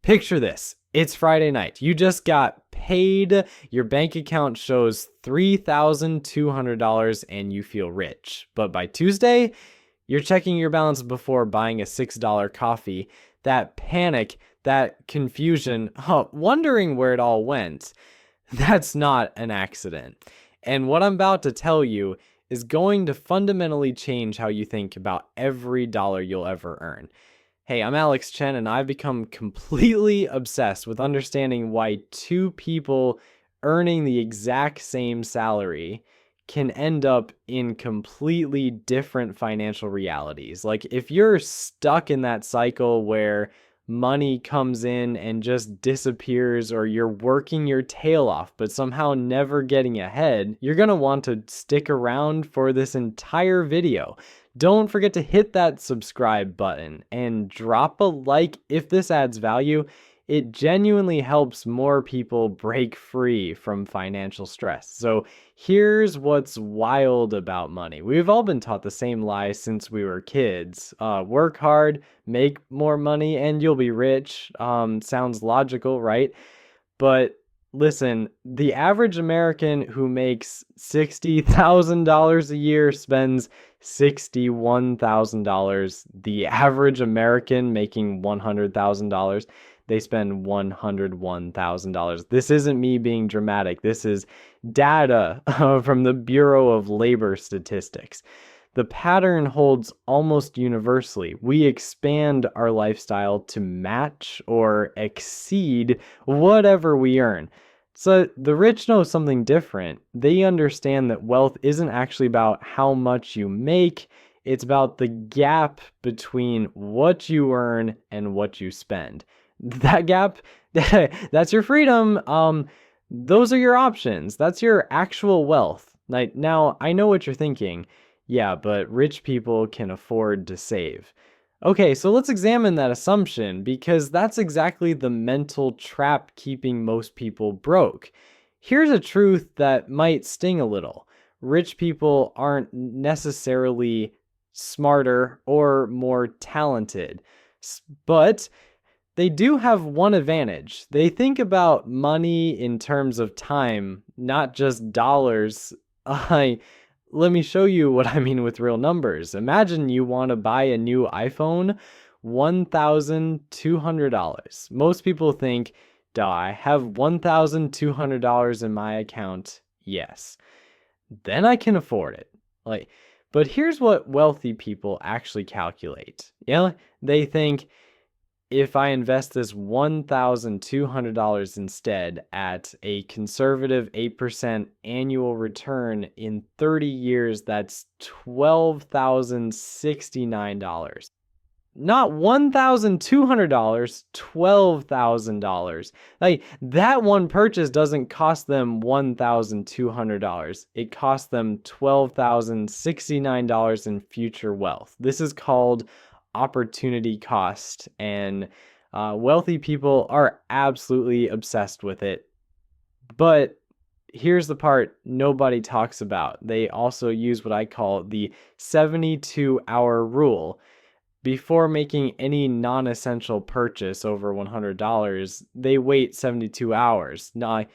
Picture this. It's Friday night. You just got paid. Your bank account shows $3,200 and you feel rich. But by Tuesday, you're checking your balance before buying a $6 coffee. That panic, that confusion, wondering where it all went, that's not an accident. And what I'm about to tell you is going to fundamentally change how you think about every dollar you'll ever earn. Hey, I'm Alex Chen, and I've become completely obsessed with understanding why two people earning the exact same salary can end up in completely different financial realities. Like, if you're stuck in that cycle where money comes in and just disappears, or you're working your tail off but somehow never getting ahead, you're gonna want to stick around for this entire video. Don't forget to hit that subscribe button and drop a like if this adds value. It genuinely helps more people break free from financial stress. So here's what's wild about money. We've all been taught the same lie since we were kids. Work hard, make more money, and you'll be rich. Sounds logical, right? But listen, the average American who makes $60,000 a year spends $61,000. The average American making $100,000, they spend $101,000. This isn't me being dramatic. This is data from the Bureau of Labor Statistics. The pattern holds almost universally. We expand our lifestyle to match or exceed whatever we earn. So the rich know something different. They understand that wealth isn't actually about how much you make. It's about the gap between what you earn and what you spend. That gap, that's your freedom. Those are your options. That's your actual wealth. Now, I know what you're thinking. Yeah, but rich people can afford to save. Okay, so let's examine that assumption, because that's exactly the mental trap keeping most people broke. Here's a truth that might sting a little. Rich people aren't necessarily smarter or more talented, but they do have one advantage. They think about money in terms of time, not just dollars. Let me show you what I mean with real numbers. Imagine you want to buy a new iPhone, $1,200. Most people think, duh, I have $1,200 in my account. Yes. Then I can afford it. But here's what wealthy people actually calculate. They think, if I invest this $1,200 instead at a conservative 8% annual return in 30 years, that's $12,069. Not $1,200, $12,000. That one purchase doesn't cost them $1,200. It costs them $12,069 in future wealth. This is called opportunity cost, and wealthy people are absolutely obsessed with it. But here's the part nobody talks about. They also use what I call the 72-hour rule. Before making any non-essential purchase over $100, they wait 72 hours. Not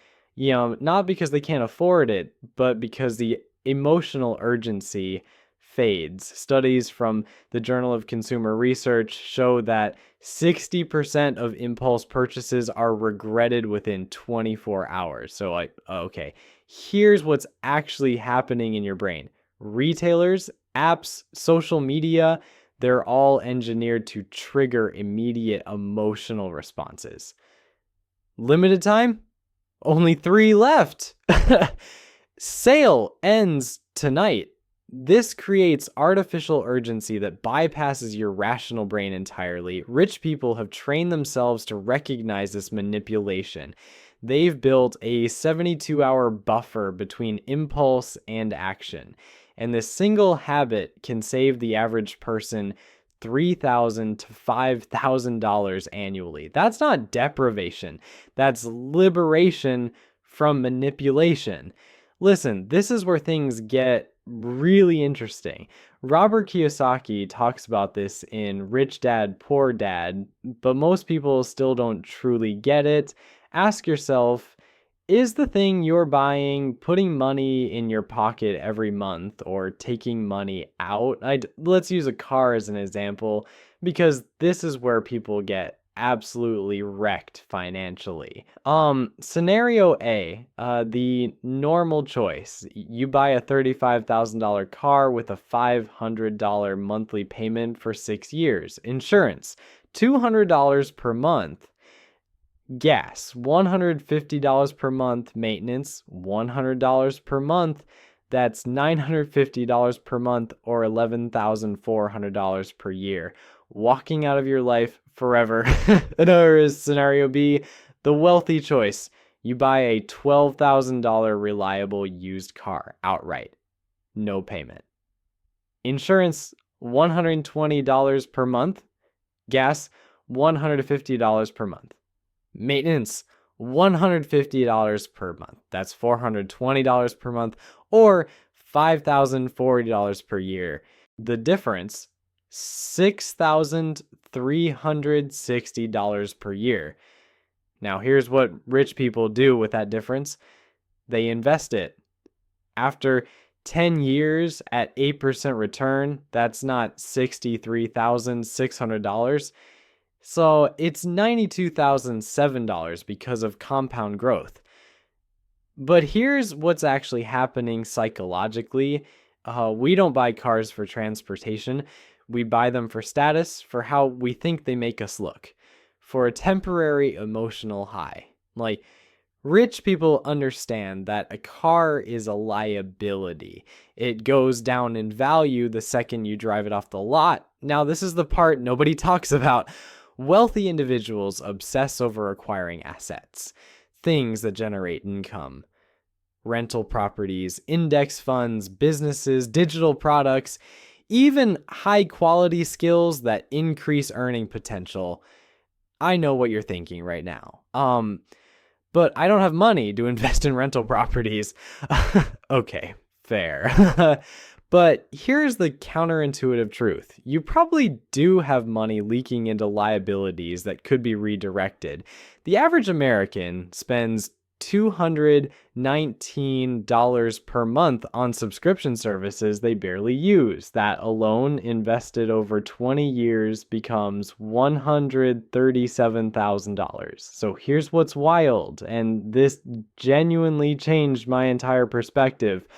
because they can't afford it, but because the emotional urgency fades. Studies from the Journal of Consumer Research show that 60% of impulse purchases are regretted within 24 hours. So okay, here's what's actually happening in your brain. Retailers, apps, social media, they're all engineered to trigger immediate emotional responses. Limited time? Only 3 left. Sale ends tonight. This creates artificial urgency that bypasses your rational brain entirely. Rich people have trained themselves to recognize this manipulation. They've built a 72-hour buffer between impulse and action. And this single habit can save the average person $3,000 to $5,000 annually. That's not deprivation. That's liberation from manipulation. Listen, this is where things get really interesting. Robert Kiyosaki talks about this in Rich Dad, Poor Dad, but most people still don't truly get it. Ask yourself, is the thing you're buying putting money in your pocket every month or taking money out? Let's use a car as an example because this is where people get absolutely wrecked financially. Scenario A, the normal choice. You buy a $35,000 car with a $500 monthly payment for 6 years. Insurance, $200 per month. Gas, $150 per month. Maintenance, $100 per month. That's $950 per month or $11,400 per year. Walking out of your life forever. Another is scenario B, the wealthy choice. You buy a $12,000 reliable used car outright. No payment. Insurance, $120 per month. Gas, $150 per month. Maintenance, $150 per month. That's $420 per month or $5,040 per year. The difference, $6,360 per year. Now, here's what rich people do with that difference. They invest it. After 10 years at 8% return, that's not $63,600. So it's $92,007 because of compound growth. But here's what's actually happening psychologically. We don't buy cars for transportation. We buy them for status, for how we think they make us look, for a temporary emotional high. Like, rich people understand that a car is a liability. It goes down in value the second you drive it off the lot. Now, this is the part nobody talks about. Wealthy individuals obsess over acquiring assets, things that generate income. Rental properties, index funds, businesses, digital products, even high-quality skills that increase earning potential. I know what you're thinking right now. But I don't have money to invest in rental properties. Okay, fair. But here's the counterintuitive truth. You probably do have money leaking into liabilities that could be redirected. The average American spends $219 per month on subscription services they barely use. That alone, invested over 20 years, becomes $137,000. So here's what's wild, and this genuinely changed my entire perspective.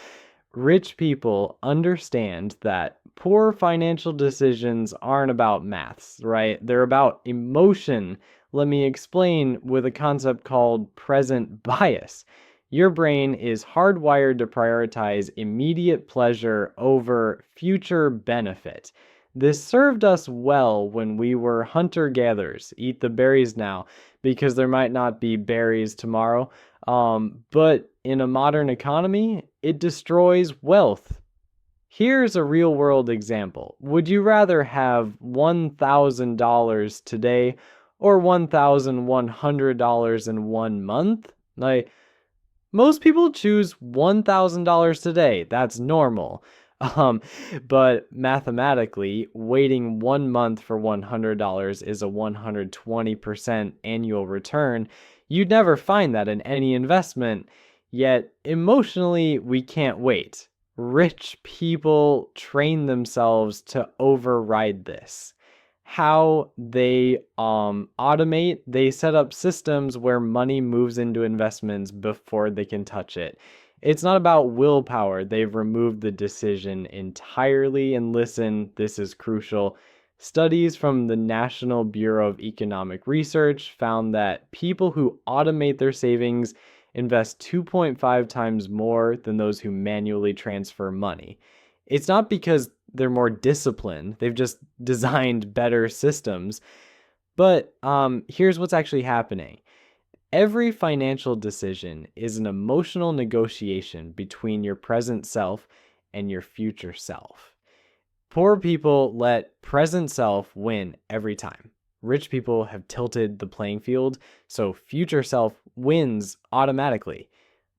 Rich people understand that poor financial decisions aren't about maths, right? They're about emotion. Let me explain with a concept called present bias. Your brain is hardwired to prioritize immediate pleasure over future benefit. This served us well when we were hunter-gatherers. Eat the berries now because there might not be berries tomorrow. But in a modern economy, it destroys wealth. Here's a real-world example. Would you rather have $1,000 today or $1,100 in 1 month? Like, most people choose $1,000 today. That's normal. But mathematically, waiting 1 month for $100 is a 120% annual return. You'd never find that in any investment. Yet, emotionally, we can't wait. Rich people train themselves to override this. How they automate, they set up systems where money moves into investments before they can touch it. It's not about willpower. They've removed the decision entirely. And listen, this is crucial. Studies from the National Bureau of Economic Research found that people who automate their savings invest 2.5 times more than those who manually transfer money. It's not because they're more disciplined. They've just designed better systems. But here's what's actually happening. Every financial decision is an emotional negotiation between your present self and your future self. Poor people let present self win every time. Rich people have tilted the playing field, so future self wins automatically.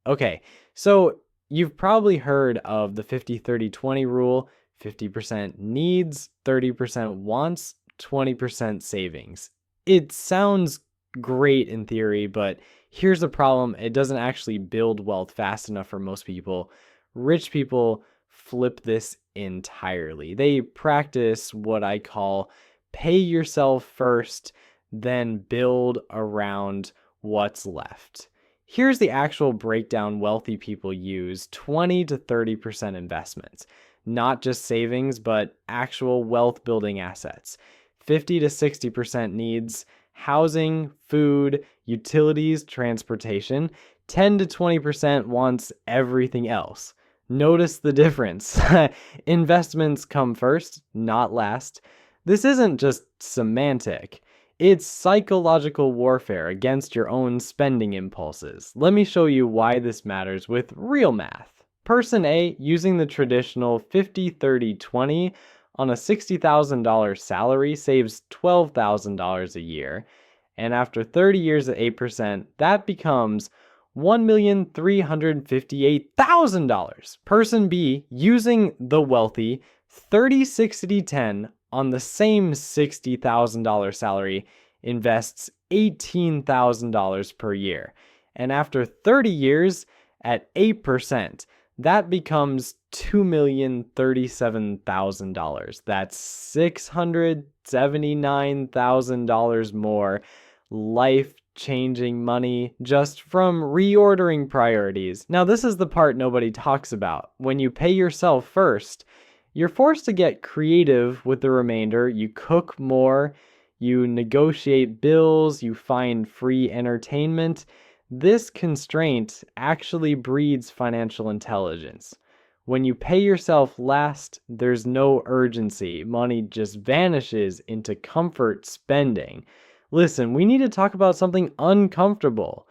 Okay, so You've probably heard of the 50-30-20 rule: 50% needs, 30% wants, 20% savings. It sounds great in theory, but here's the problem: it doesn't actually build wealth fast enough for most people. Rich people flip this entirely. They practice what I call pay yourself first, then build around what's left. Here's the actual breakdown wealthy people use: 20 to 30% investments, not just savings, but actual wealth building assets. 50 to 60% needs: housing, food, utilities, transportation. 10 to 20% wants everything else. Notice the difference. Investments come first, not last. This isn't just semantic. It's psychological warfare against your own spending impulses. Let me show you why this matters with real math. Person A, using the traditional 50-30-20 on a $60,000 salary, saves $12,000 a year. And after 30 years at 8%, that becomes $1,358,000. Person B, using the wealthy 30-60-10 on the same $60,000 salary, invests $18,000 per year. And after 30 years at 8%, that becomes $2,037,000. That's $679,000 more life-changing money just from reordering priorities. Now, this is the part nobody talks about. When you pay yourself first, you're forced to get creative with the remainder. You cook more, you negotiate bills, you find free entertainment. This constraint actually breeds financial intelligence. When you pay yourself last, there's no urgency. Money just vanishes into comfort spending. Listen, we need to talk about something uncomfortable.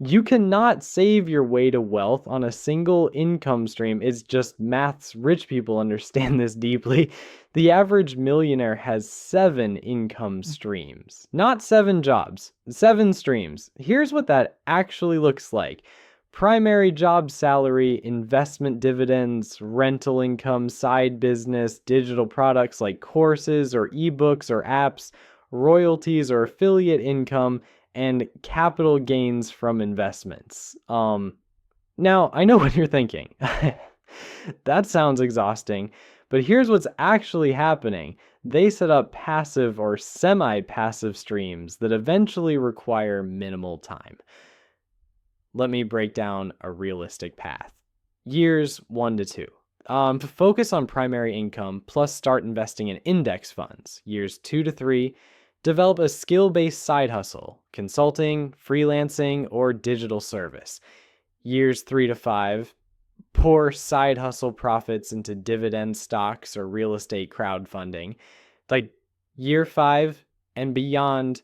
You cannot save your way to wealth on a single income stream. It's just maths. Rich people understand this deeply. The average millionaire has 7 income streams, not 7 jobs, 7 streams. Here's what that actually looks like: primary job salary, investment dividends, rental income, side business, digital products like courses or ebooks or apps, royalties or affiliate income, and capital gains from investments. Now, I know what you're thinking. That sounds exhausting, but here's what's actually happening. They set up passive or semi-passive streams that eventually require minimal time. Let me break down a realistic path. Years 1 to 2. Focus on primary income plus start investing in index funds. Years 2 to 3. Develop a skill-based side hustle: consulting, freelancing, or digital service. Years 3 to 5, pour side hustle profits into dividend stocks or real estate crowdfunding. Like year 5 and beyond,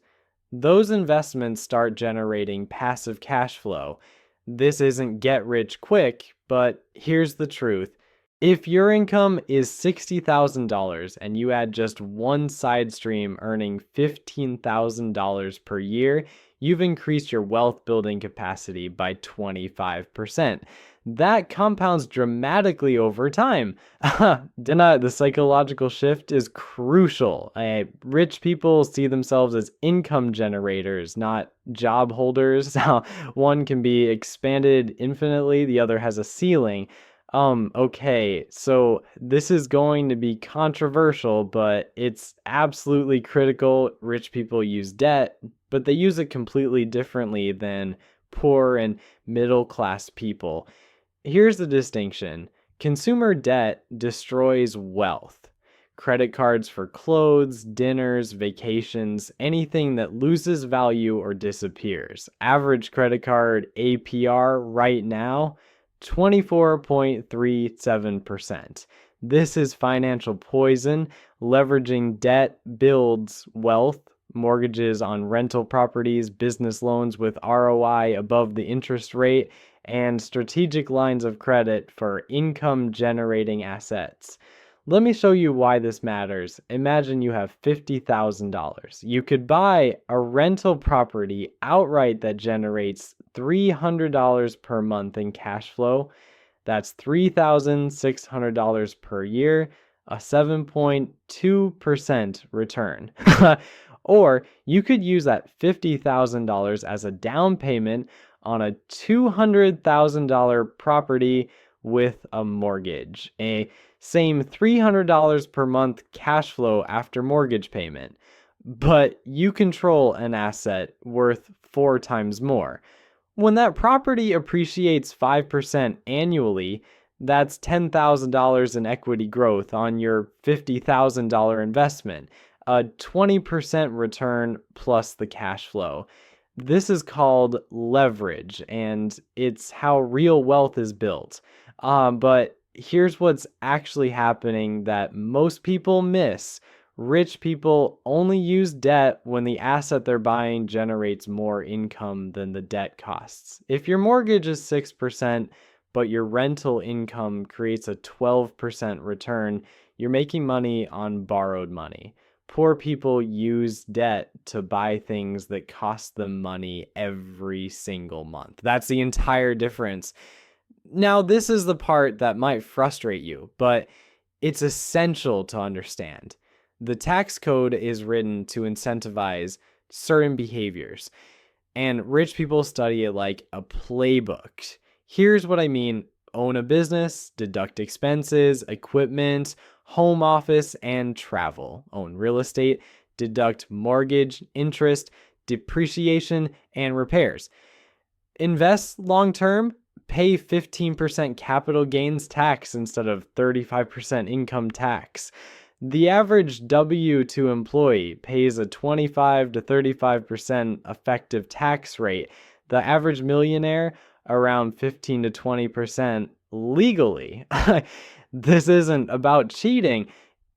those investments start generating passive cash flow. This isn't get rich quick, but here's the truth. If your income is $60,000 and you add just one side stream earning $15,000 per year, you've increased your wealth building capacity by 25%. That compounds dramatically over time. The psychological shift is crucial. Rich people see themselves as income generators, not job holders. One can be expanded infinitely, the other has a ceiling. Okay, so this is going to be controversial, but it's absolutely critical. Rich people use debt, but they use it completely differently than poor and middle class people. Here's the distinction. Consumer debt destroys wealth. Credit cards for clothes, dinners, vacations, anything that loses value or disappears. Average credit card APR right now, 24.37%. This is financial poison. Leveraging debt builds wealth. Mortgages on rental properties, business loans with ROI above the interest rate, and strategic lines of credit for income generating assets. Let me show you why this matters. Imagine you have $50,000. You could buy a rental property outright that generates $300 per month in cash flow. That's $3,600 per year, a 7.2% return. Or you could use that $50,000 as a down payment on a $200,000 property with a mortgage, a same $300 per month cash flow after mortgage payment. But you control an asset worth 4 times more. When that property appreciates 5% annually, that's $10,000 in equity growth on your $50,000 investment, a 20% return plus the cash flow. This is called leverage, and it's how real wealth is built. But here's what's actually happening that most people miss. Rich people only use debt when the asset they're buying generates more income than the debt costs. If your mortgage is 6%, but your rental income creates a 12% return, you're making money on borrowed money. Poor people use debt to buy things that cost them money every single month. That's the entire difference. Now, this is the part that might frustrate you, but it's essential to understand. The tax code is written to incentivize certain behaviors, and rich people study it like a playbook. Here's what I mean: own a business, deduct expenses, equipment, home office, and travel. Own real estate, deduct mortgage, interest, depreciation, and repairs. Invest long term, pay 15% capital gains tax instead of 35% income tax. The average W-2 employee pays a 25 to 35% effective tax rate. The average millionaire, around 15 to 20% legally. This isn't about cheating.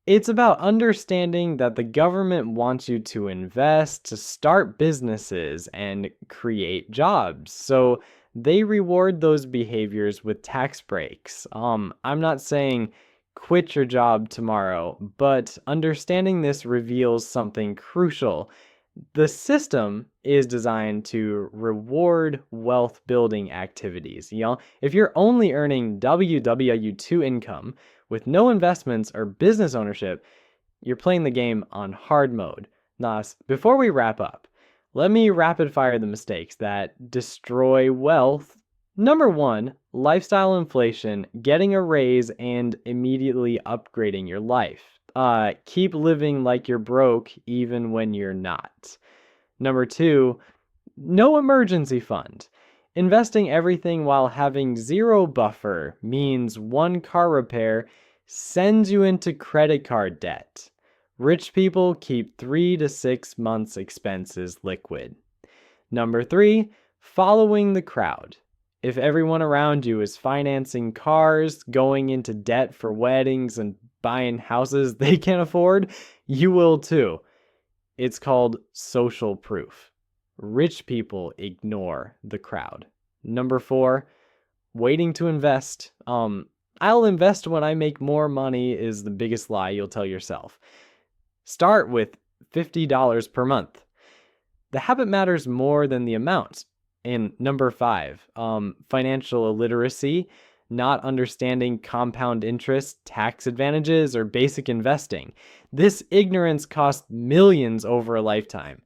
It's about understanding that the government wants you to invest, to start businesses, and create jobs. So they reward those behaviors with tax breaks. I'm not saying quit your job tomorrow, but understanding this reveals something crucial. The system is designed to reward wealth building activities. If you're only earning W-2 income with no investments or business ownership, you're playing the game on hard mode. Nas, before we wrap up, let me rapid fire the mistakes that destroy wealth. Number 1, lifestyle inflation, getting a raise and immediately upgrading your life. Keep living like you're broke even when you're not. Number 2, no emergency fund. Investing everything while having zero buffer means one car repair sends you into credit card debt. Rich people keep 3 to 6 months' expenses liquid. Number 3, following the crowd. If everyone around you is financing cars, going into debt for weddings, and buying houses they can't afford, you will too. It's called social proof. Rich people ignore the crowd. Number 4, waiting to invest. I'll invest when I make more money is the biggest lie you'll tell yourself. Start with $50 per month. The habit matters more than the amount. And number 5, financial illiteracy, not understanding compound interest, tax advantages, or basic investing. This ignorance costs millions over a lifetime.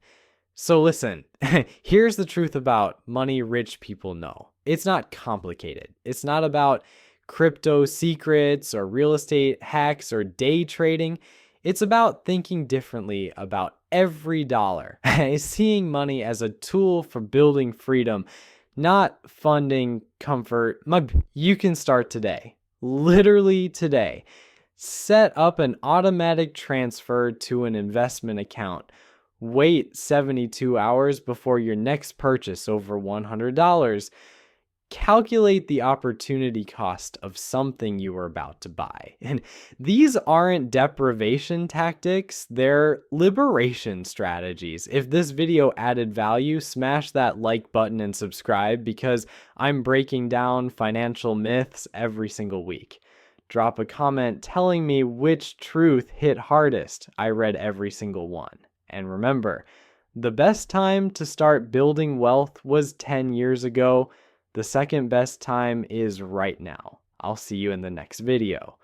So listen, here's the truth about money rich people know. It's not complicated. It's not about crypto secrets or real estate hacks or day trading. It's about thinking differently about every dollar, seeing money as a tool for building freedom, not funding comfort. You can start today, literally today. Set up an automatic transfer to an investment account. Wait 72 hours before your next purchase over $100. Calculate the opportunity cost of something you are about to buy. And these aren't deprivation tactics, they're liberation strategies. If this video added value, smash that like button and subscribe because I'm breaking down financial myths every single week. Drop a comment telling me which truth hit hardest. I read every single one. And remember, the best time to start building wealth was 10 years ago. The second best time is right now. I'll see you in the next video.